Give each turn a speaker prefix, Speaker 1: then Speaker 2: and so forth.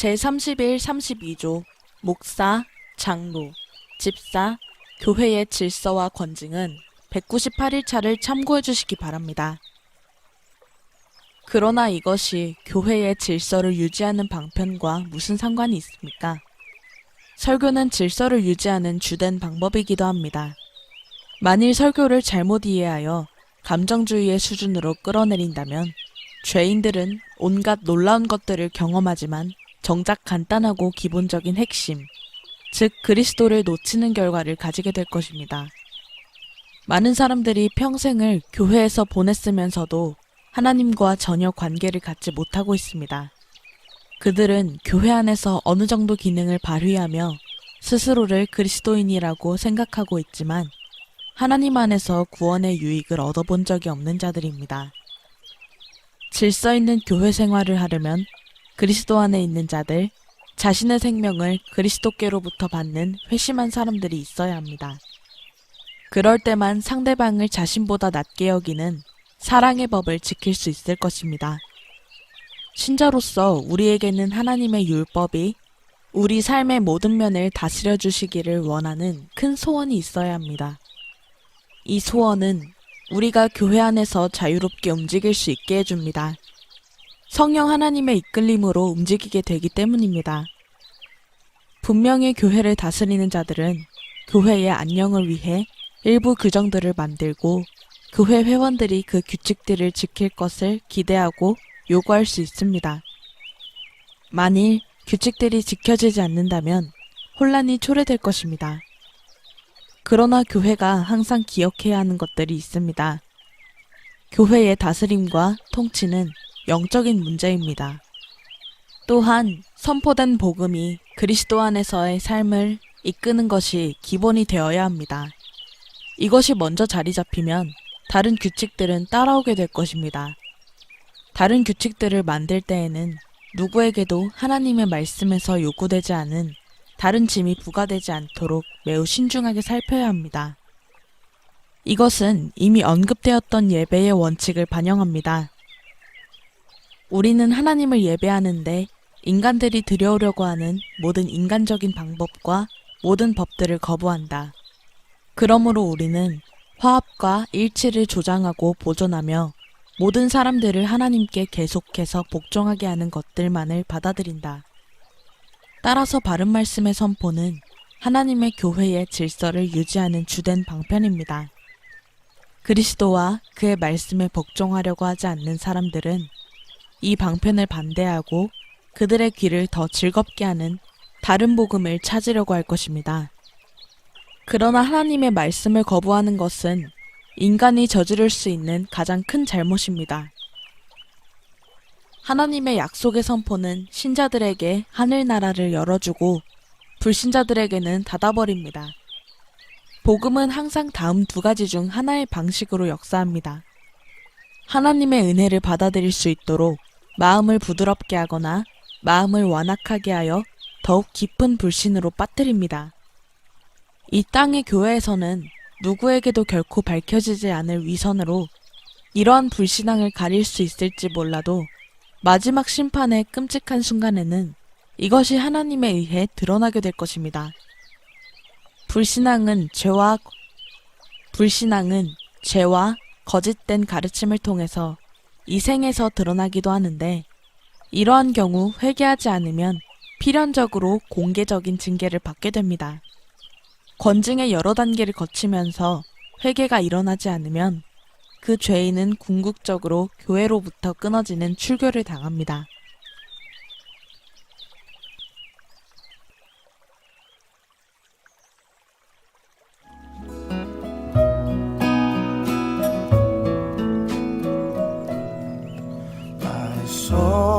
Speaker 1: 제31, 32조 목사, 장로, 집사, 교회의 질서와 권징은 198일차를 참고해 주시기 바랍니다. 그러나 이것이 교회의 질서를 유지하는 방편과 무슨 상관이 있습니까? 설교는 질서를 유지하는 주된 방법이기도 합니다. 만일 설교를 잘못 이해하여 감정주의의 수준으로 끌어내린다면 죄인들은 온갖 놀라운 것들을 경험하지만 정작 간단하고 기본적인 핵심, 즉 그리스도를 놓치는 결과를 가지게 될 것입니다. 많은 사람들이 평생을 교회에서 보냈으면서도 하나님과 전혀 관계를 갖지 못하고 있습니다. 그들은 교회 안에서 어느 정도 기능을 발휘하며 스스로를 그리스도인이라고 생각하고 있지만 하나님 안에서 구원의 유익을 얻어본 적이 없는 자들입니다. 질서 있는 교회 생활을 하려면 그리스도 안에 있는 자들, 자신의 생명을 그리스도께로부터 받는 회심한 사람들이 있어야 합니다. 그럴 때만 상대방을 자신보다 낮게 여기는 사랑의 법을 지킬 수 있을 것입니다. 신자로서 우리에게는 하나님의 율법이 우리 삶의 모든 면을 다스려 주시기를 원하는 큰 소원이 있어야 합니다. 이 소원은 우리가 교회 안에서 자유롭게 움직일 수 있게 해줍니다. 성령 하나님의 이끌림으로 움직이게 되기 때문입니다. 분명히 교회를 다스리는 자들은 교회의 안녕을 위해 일부 규정들을 만들고 교회 회원들이 그 규칙들을 지킬 것을 기대하고 요구할 수 있습니다. 만일 규칙들이 지켜지지 않는다면 혼란이 초래될 것입니다. 그러나 교회가 항상 기억해야 하는 것들이 있습니다. 교회의 다스림과 통치는 영적인 문제입니다. 또한 선포된 복음이 그리스도 안에서의 삶을 이끄는 것이 기본이 되어야 합니다. 이것이 먼저 자리 잡히면 다른 규칙들은 따라오게 될 것입니다. 다른 규칙들을 만들 때에는 누구에게도 하나님의 말씀에서 요구되지 않은 다른 짐이 부과되지 않도록 매우 신중하게 살펴야 합니다. 이것은 이미 언급되었던 예배의 원칙을 반영합니다. 우리는 하나님을 예배하는데 인간들이 들여오려고 하는 모든 인간적인 방법과 모든 법들을 거부한다. 그러므로 우리는 화합과 일치를 조장하고 보존하며 모든 사람들을 하나님께 계속해서 복종하게 하는 것들만을 받아들인다. 따라서 바른 말씀의 선포는 하나님의 교회의 질서를 유지하는 주된 방편입니다. 그리스도와 그의 말씀에 복종하려고 하지 않는 사람들은 이 방편을 반대하고 그들의 귀를 더 즐겁게 하는 다른 복음을 찾으려고 할 것입니다. 그러나 하나님의 말씀을 거부하는 것은 인간이 저지를 수 있는 가장 큰 잘못입니다. 하나님의 약속의 선포는 신자들에게 하늘나라를 열어주고 불신자들에게는 닫아버립니다. 복음은 항상 다음 두 가지 중 하나의 방식으로 역사합니다. 하나님의 은혜를 받아들일 수 있도록 마음을 부드럽게 하거나 마음을 완악하게 하여 더욱 깊은 불신으로 빠뜨립니다. 이 땅의 교회에서는 누구에게도 결코 밝혀지지 않을 위선으로 이러한 불신앙을 가릴 수 있을지 몰라도 마지막 심판의 끔찍한 순간에는 이것이 하나님에 의해 드러나게 될 것입니다. 불신앙은 죄와 거짓된 가르침을 통해서 이 생에서 드러나기도 하는데 이러한 경우 회개하지 않으면 필연적으로 공개적인 징계를 받게 됩니다. 권징의 여러 단계를 거치면서 회개가 일어나지 않으면 그 죄인은 궁극적으로 교회로부터 끊어지는 출교를 당합니다.
Speaker 2: My soul